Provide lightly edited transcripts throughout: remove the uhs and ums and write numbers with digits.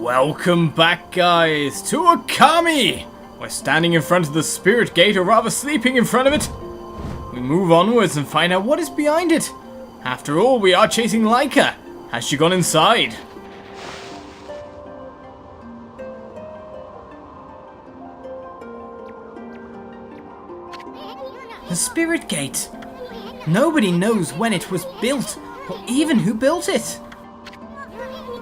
Welcome back, guys, to Okami! We're standing in front of the spirit gate, or rather sleeping in front of it. We move onwards and find out what is behind it. After all, we are chasing Lika. Has she gone inside? The spirit gate. Nobody knows when it was built, or even who built it.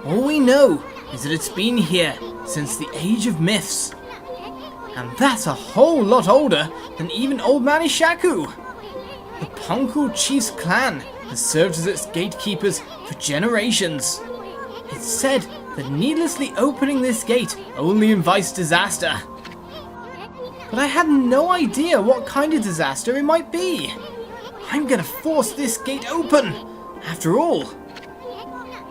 All we know is that it's been here since the age of myths. And that's a whole lot older than even Old Man Ishaku. The Ponku Chief's clan has served as its gatekeepers for generations. It's said that needlessly opening this gate only invites disaster. But I have no idea what kind of disaster it might be. I'm gonna force this gate open. After all,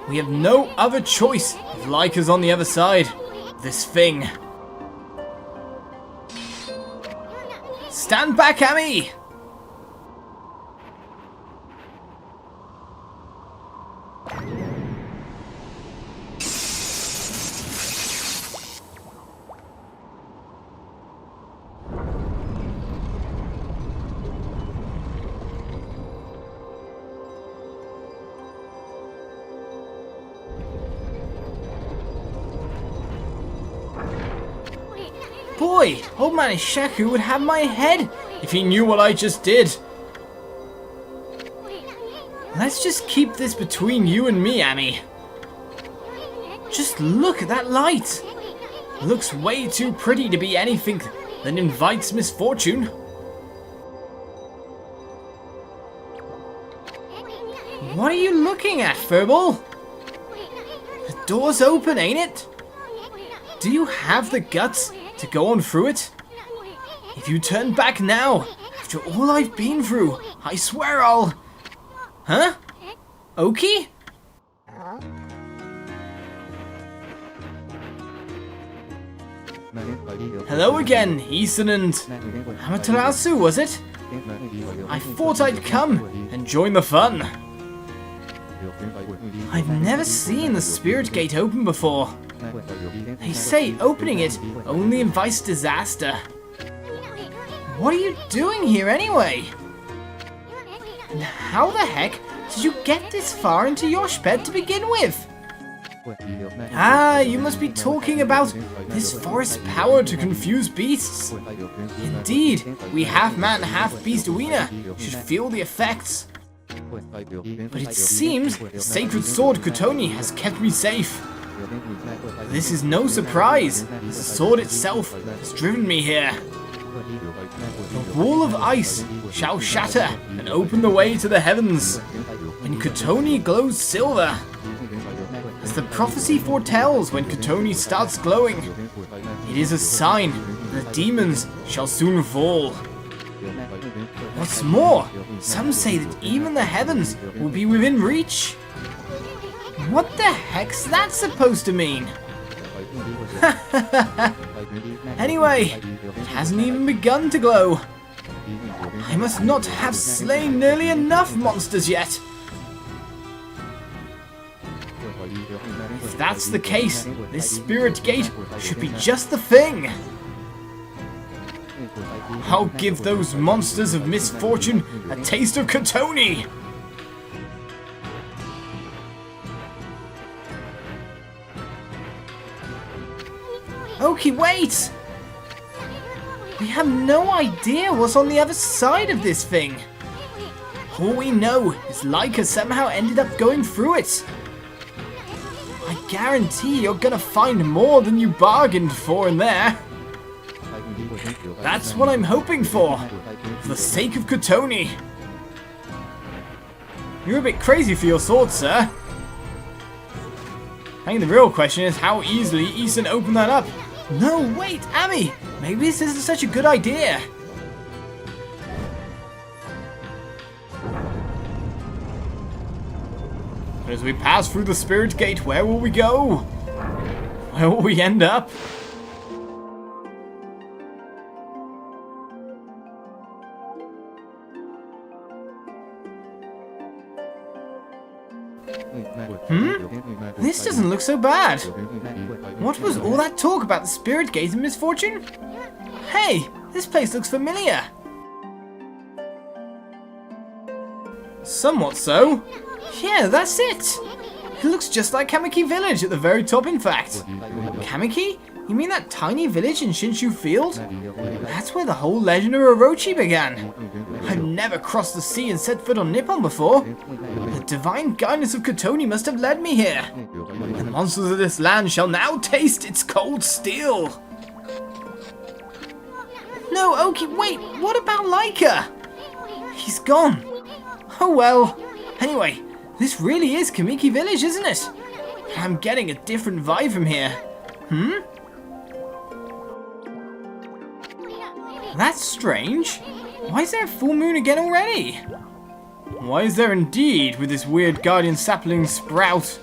we have no other choice if Lika's on the other side. This thing. Stand back, Ami! Boy, Old Man Ishaku would have my head if he knew what I just did. Let's just keep this between you and me, Ami. Just look at that light. Looks way too pretty to be anything that invites misfortune. What are you looking at, Furball? The door's open, ain't it? Do you have the guts to go on through it? If you turn back now, after all I've been through, I swear I'll... Huh? Oki? Hello again, Issun and... Amaterasu, was it? I thought I'd come and join the fun. I've never seen the spirit gate open before. They say opening it only invites disaster. What are you doing here anyway? And how the heck did you get this far into Yoshped to begin with? Ah, you must be talking about this forest's power to confuse beasts. Indeed, we half-man, half-beast Uina should feel the effects. But it seems the sacred sword Kutone has kept me safe. This is no surprise, as the sword itself has driven me here. The wall of ice shall shatter and open the way to the heavens, when Kutone glows silver. As the prophecy foretells, when Kutone starts glowing, it is a sign that the demons shall soon fall. What's more, some say that even the heavens will be within reach. What the heck's that supposed to mean? Anyway, it hasn't even begun to glow. I must not have slain nearly enough monsters yet. If that's the case, this spirit gate should be just the thing. I'll give those monsters of misfortune a taste of Kutone. Oki, wait! We have no idea what's on the other side of this thing. All we know is Lika somehow ended up going through it. I guarantee you're gonna find more than you bargained for in there. That's what I'm hoping for the sake of Kutone. You're a bit crazy for your sword, sir. I think the real question is how easily Issun opened that up. No, wait, Ami! Maybe this isn't such a good idea. But as we pass through the spirit gate, where will we go? Where will we end up? This doesn't look so bad. What was all that talk about the spirit gate and misfortune? Hey, this place looks familiar. Somewhat so. Yeah, that's it. It looks just like Kamiki Village at the very top, in fact. Kamiki? You mean that tiny village in Shinshu Field? That's where the whole legend of Orochi began. I've never crossed the sea and set foot on Nippon before. The divine guidance of Kutone must have led me here. The monsters of this land shall now taste its cold steel. No, Oki, wait, what about Lika? He's gone. Oh well. Anyway, this really is Kamiki Village, isn't it? I'm getting a different vibe from here. That's strange. Why is there a full moon again already? Why is there indeed, with this weird guardian sapling sprout?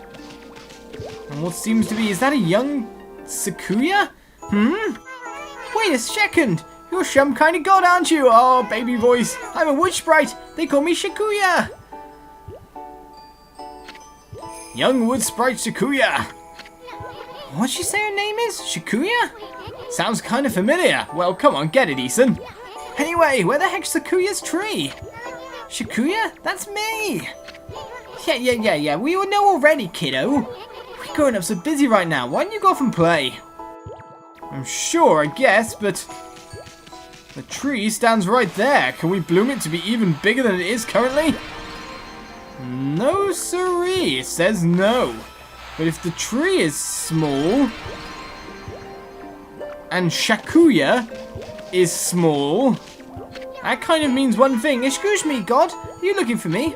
And what seems to be, is that a young Sakuya? Wait a second. You're some kind of god, aren't you? Oh, baby voice. I'm a wood sprite. They call me Sakuya. Young wood sprite Sakuya. What'd she say her name is? Sakuya? Sounds kind of familiar. Well, come on, get it, Issun. Anyway, where the heck's Sakuya's tree? Sakuya? That's me. Yeah. We all know already, kiddo. We're grown-ups are busy right now. Why don't you go off and play? I'm sure, I guess, but the tree stands right there. Can we bloom it to be even bigger than it is currently? No, siree. It says no. But if the tree is small and Sakuya is small, that kind of means one thing. Excuse me, God. Are you looking for me?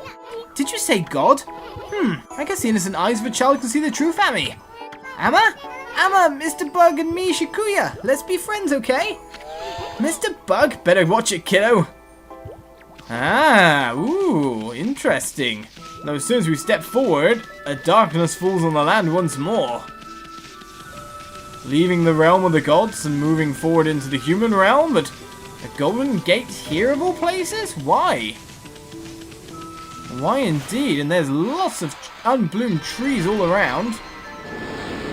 Did you say God? I guess the innocent eyes of a child can see the truth at me. Amma, Mr. Bug and me, Sakuya. Let's be friends, okay? Mr. Bug, better watch it, kiddo. Ooh, interesting. Now, as soon as we step forward, a darkness falls on the land once more. Leaving the realm of the gods and moving forward into the human realm, but a golden gate here of all places? Why? Why indeed? And there's lots of unbloomed trees all around.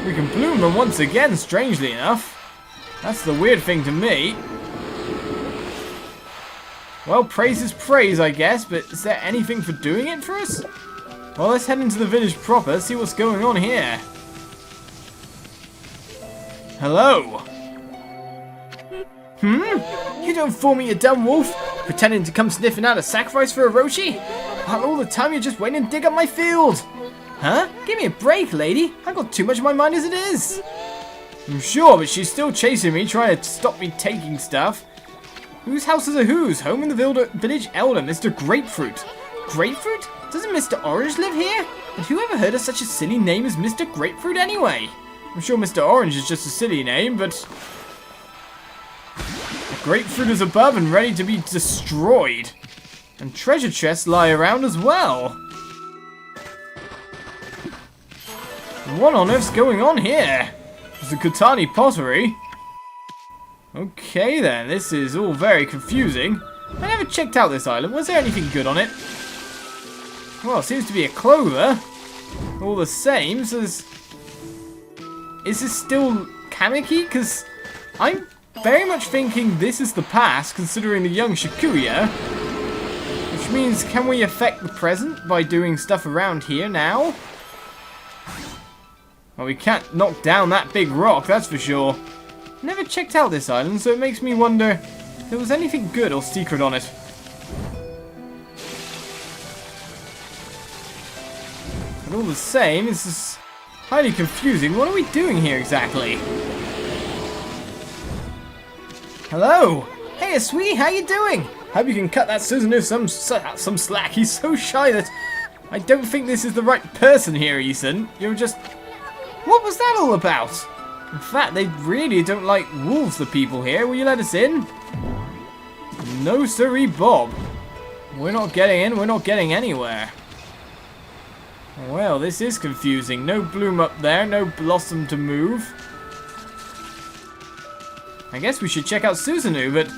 We can bloom them once again, strangely enough. That's the weird thing to me. Well, praise is praise, I guess, but is there anything for doing it for us? Well, let's head into the village proper, see what's going on here. Hello? You don't fool me, you dumb wolf, pretending to come sniffing out a sacrifice for Orochi? While all the time you're just waiting to dig up my field. Huh? Give me a break, lady. I've got too much on my mind as it is. I'm sure, but she's still chasing me, trying to stop me taking stuff. Whose house is a whose? Home in the village elder, Mr. Grapefruit. Grapefruit? Doesn't Mr. Orange live here? And who ever heard of such a silly name as Mr. Grapefruit anyway? I'm sure Mr. Orange is just a silly name, but the grapefruit is above and ready to be destroyed. And treasure chests lie around as well. What on earth's going on here? It's the Kutone pottery. Okay then, this is all very confusing. I never checked out this island. Was there anything good on it? Well, it seems to be a clover. All the same, so is this still Kamiki? Because I'm very much thinking this is the past, considering the young Sakuya. Which means, can we affect the present by doing stuff around here now? Well, we can't knock down that big rock, that's for sure. Never checked out this island, so it makes me wonder if there was anything good or secret on it. But all the same, this is highly confusing. What are we doing here exactly? Hello! Hey, sweetie, how you doing? Hope you can cut that Susanoo some slack. He's so shy that I don't think this is the right person here, Issun. You're just... What was that all about? In fact, they really don't like wolves, the people here. Will you let us in? No siree, Bob. We're not getting in. We're not getting anywhere. Well, this is confusing. No bloom up there. No blossom to move. I guess we should check out Susanoo, but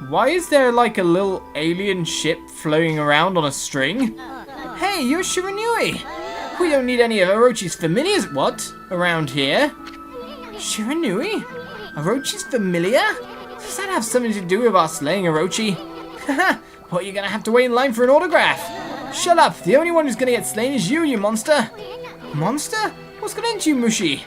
why is there like a little alien ship floating around on a string? Hey, you're Shiranui! We don't need any of Orochi's familiars, what? Around here? Shiranui? Orochi's familiar? Does that have something to do with our slaying Orochi? Haha, well, you're gonna have to wait in line for an autograph. Shut up, the only one who's gonna get slain is you, you monster. Monster? What's gonna into you, Mushi?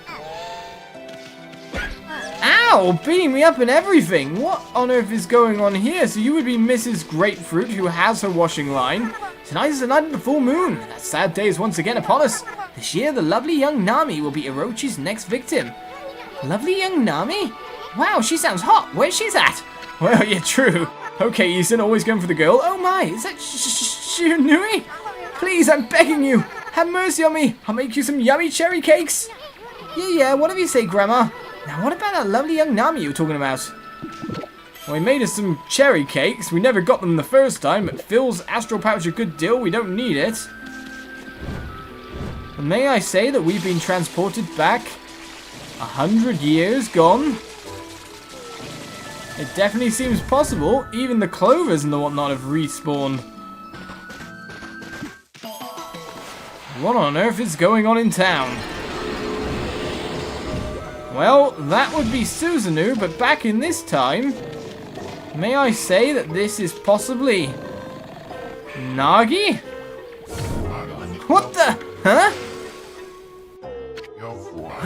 Ow, beating me up and everything. What on earth is going on here? So you would be Mrs. Grapefruit, who has her washing line. Tonight is the night of the full moon. That sad day is once again upon us. This year, the lovely young Nami will be Orochi's next victim. Lovely young Nami? Wow, she sounds hot. Where's she at? Well, yeah, true. Okay, Issun, always going for the girl. Oh my, is that Shiranui? Please, I'm begging you. Have mercy on me. I'll make you some yummy cherry cakes. Yeah, whatever you say, Grandma. Now, what about that lovely young Nami you were talking about? Well, he made us some cherry cakes. We never got them the first time, but Phil's astral pouch a good deal. We don't need it. And may I say that we've been transported back 100 years gone? It definitely seems possible. Even the clovers and the whatnot have respawned. What on earth is going on in town? Well, that would be Susanoo, but back in this time, may I say that this is possibly Nagi? What the? Huh?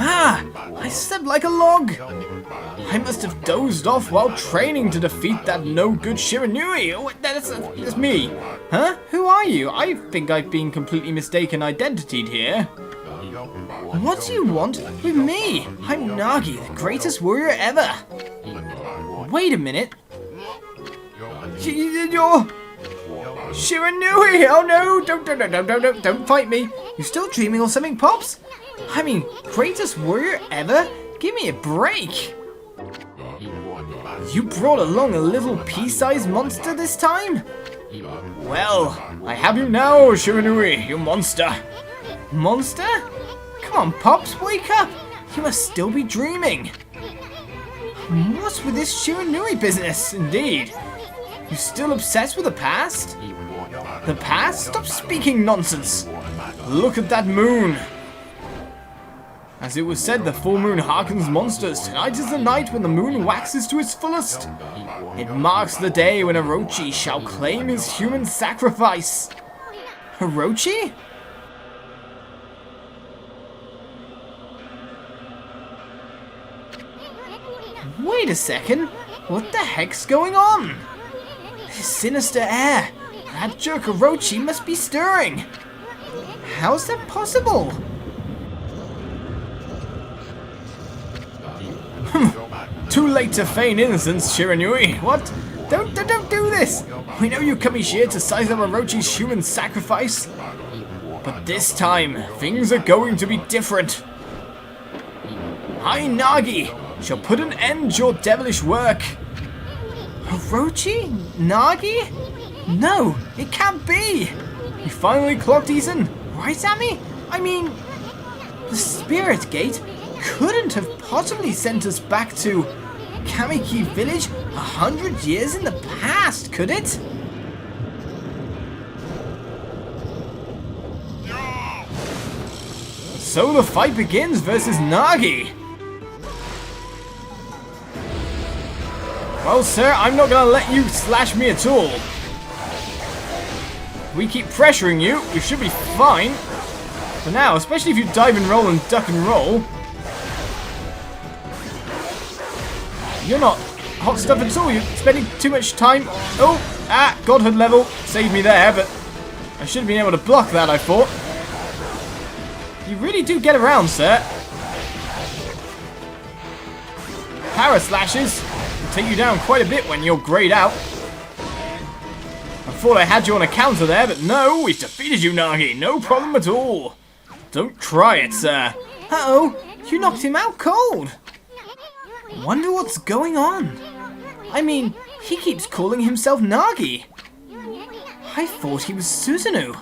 Ah, I slept like a log. I must have dozed off while training to defeat that no-good Shiranui. Oh, that's me. Huh? Who are you? I think I've been completely mistaken identitied here. What do you want with me? I'm Nagi, the greatest warrior ever. Wait a minute. You're Shiranui. Oh no! Don't fight me. You still dreaming or something, Pops? I mean, greatest warrior ever? Give me a break. You brought along a little pea-sized monster this time? Well, I have you now, Shiranui, you monster. Monster? Come on, Pops, wake up! You must still be dreaming. What's with this Shiranui business, indeed? You still obsessed with the past? The past? Stop speaking nonsense. Look at that moon. As it was said, the full moon harkens monsters. Tonight is the night when the moon waxes to its fullest. It marks the day when Orochi shall claim his human sacrifice. Orochi? Wait a second. What the heck's going on? This sinister air. That jerk Orochi must be stirring. How's that possible? Too late to feign innocence, Shiranui. What? Don't do this. We know you come here to size up Orochi's human sacrifice. But this time, things are going to be different. I, Nagi, shall put an end to your devilish work. Orochi? Nagi? No, it can't be. You finally clocked Issun, right, Amy? I mean, the Spirit Gate couldn't have possibly sent us back to Kamiki Village 100 years in the past, could it? So the fight begins versus Nagi. Well, sir, I'm not gonna let you slash me at all. If we keep pressuring you, we should be fine. For now, especially if you dive and roll and duck and roll. You're not hot stuff at all. You're spending too much time. Oh, godhood level. Saved me there, but I should have been able to block that, I thought. You really do get around, sir. Power slashes will take you down quite a bit when you're grayed out. I thought I had you on a counter there, but no, we've defeated you, Nagi. No problem at all. Don't try it, sir. Uh-oh, you knocked him out cold. Wonder what's going on. I mean, he keeps calling himself Nagi. I thought he was Susanoo.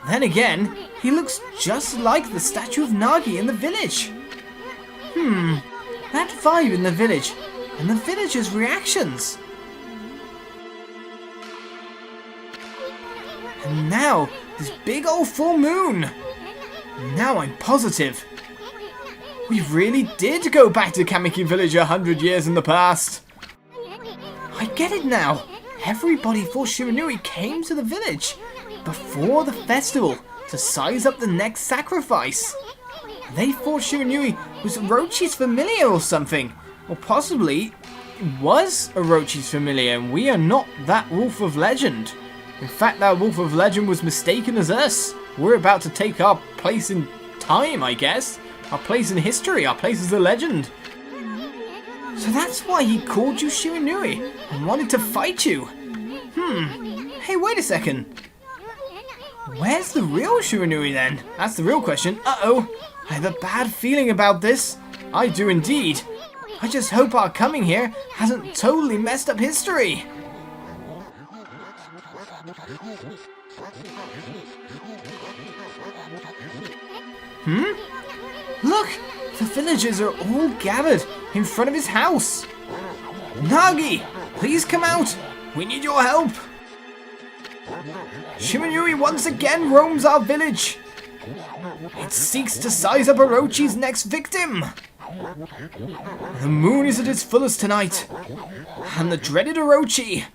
Then again, he looks just like the statue of Nagi in the village. That vibe in the village, and the villagers' reactions. And now, this big old full moon. Now I'm positive. We really did go back to Kamiki Village 100 years in the past. I get it now. Everybody for Shiranui came to the village before the festival to size up the next sacrifice. They thought Shiranui was Orochi's familiar or something. Or possibly it was Orochi's familiar and we are not that wolf of legend. In fact, that wolf of legend was mistaken as us. We're about to take our place in time, I guess. Our place in history, our place as a legend. So that's why he called you Shiranui and wanted to fight you. Hey, wait a second. Where's the real Shiranui then? That's the real question. Uh-oh. I have a bad feeling about this. I do indeed. I just hope our coming here hasn't totally messed up history. Look! The villagers are all gathered in front of his house. Nagi! Please come out! We need your help! Shiranui once again roams our village. It seeks to size up Orochi's next victim. The moon is at its fullest tonight, and the dreaded Orochi.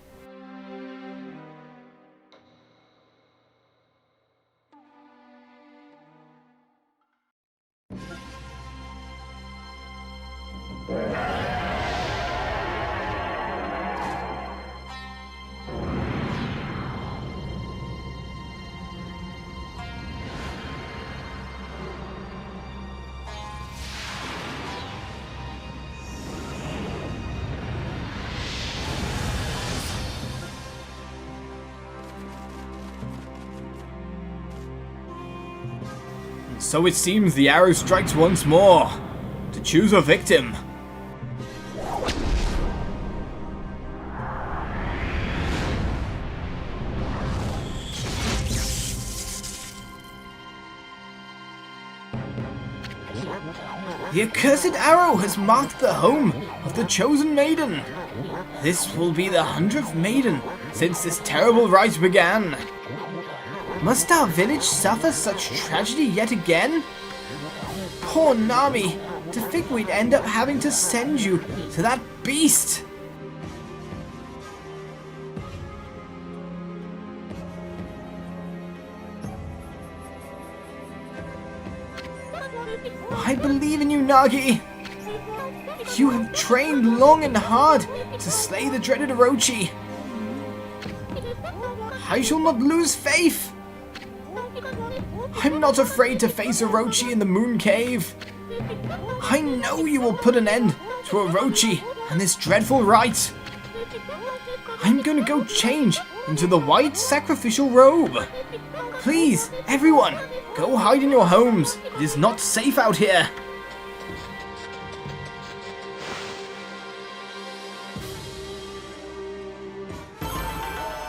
So it seems the arrow strikes once more, to choose a victim. The accursed arrow has marked the home of the chosen maiden. This will be the 100th maiden since this terrible rite began. Must our village suffer such tragedy yet again? Poor Nami, to think we'd end up having to send you to that beast. I believe in you, Nagi. You have trained long and hard to slay the dreaded Orochi. I shall not lose faith. I'm not afraid to face Orochi in the Moon Cave. I know you will put an end to Orochi and this dreadful rite. I'm going to go change into the white sacrificial robe. Please, everyone, go hide in your homes. It is not safe out here.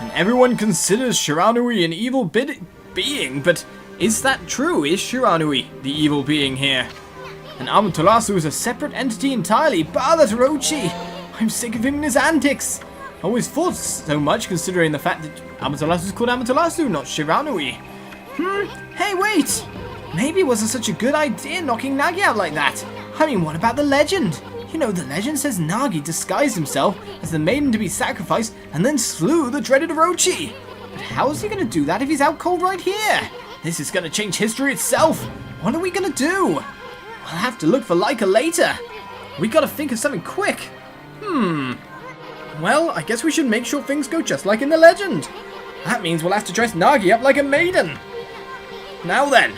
And everyone considers Shiranui an evil being, but is that true? Is Shiranui the evil being here? And Amaterasu is a separate entity entirely. Bother Orochi! I'm sick of him and his antics. I always thought so much, considering the fact that Amaterasu is called Amaterasu, not Shiranui. Hey, wait! Maybe it wasn't such a good idea knocking Nagi out like that. I mean, what about the legend? You know, the legend says Nagi disguised himself as the maiden to be sacrificed and then slew the dreaded Orochi. But how is he going to do that if he's out cold right here? This is going to change history itself. What are we going to do? We'll have to look for Lika later. We got to think of something quick. Well, I guess we should make sure things go just like in the legend. That means we'll have to dress Nagi up like a maiden. Now then,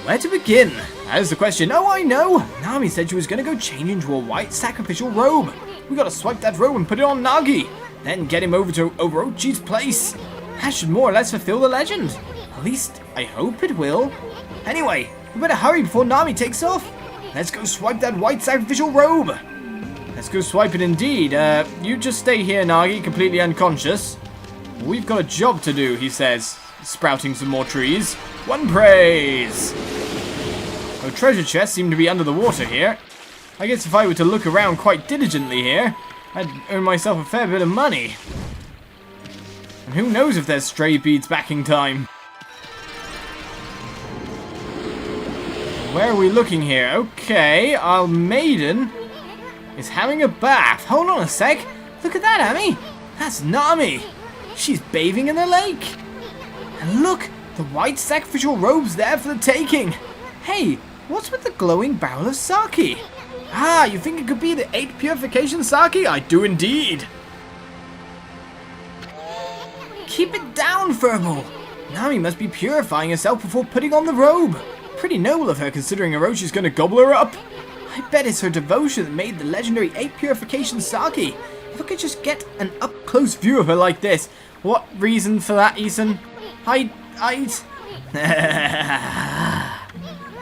where to begin? That is the question. Oh, I know. Nami said she was going to go change into a white sacrificial robe. We got to swipe that robe and put it on Nagi. Then get him over to Orochi's place. That should more or less fulfill the legend. At least, I hope it will. Anyway, we better hurry before Nami takes off. Let's go swipe that white sacrificial robe. Let's go swipe it indeed. You just stay here, Nagi, completely unconscious. We've got a job to do, he says, sprouting some more trees. One praise! Oh, treasure chests seem to be under the water here. I guess if I were to look around quite diligently here, I'd earn myself a fair bit of money. And who knows if there's stray beads back in time. Where are we looking here? Okay, our maiden is having a bath. Hold on a sec. Look at that, Ami. That's Nami. She's bathing in the lake. And look, the white sacrificial robe's there for the taking. Hey, what's with the glowing barrel of sake? Ah, you think it could be the 8 purification sake? I do indeed. Keep it down, Furball. Nami must be purifying herself before putting on the robe. Pretty noble of her considering Orochi's gonna gobble her up. I bet it's her devotion that made the legendary 8 purification sake. If I could just get an up-close view of her like this. What reason for that, Issun?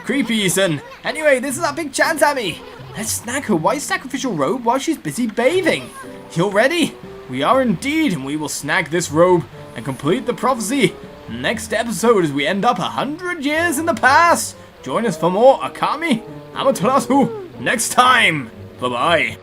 Creepy, Issun. Anyway, this is our big chance, Ami. Let's snag her white sacrificial robe while she's busy bathing. You're ready? We are indeed, and we will snag this robe and complete the prophecy next episode as we end up 100 years in the past. Join us for more Okami Amaterasu next time. Bye-bye.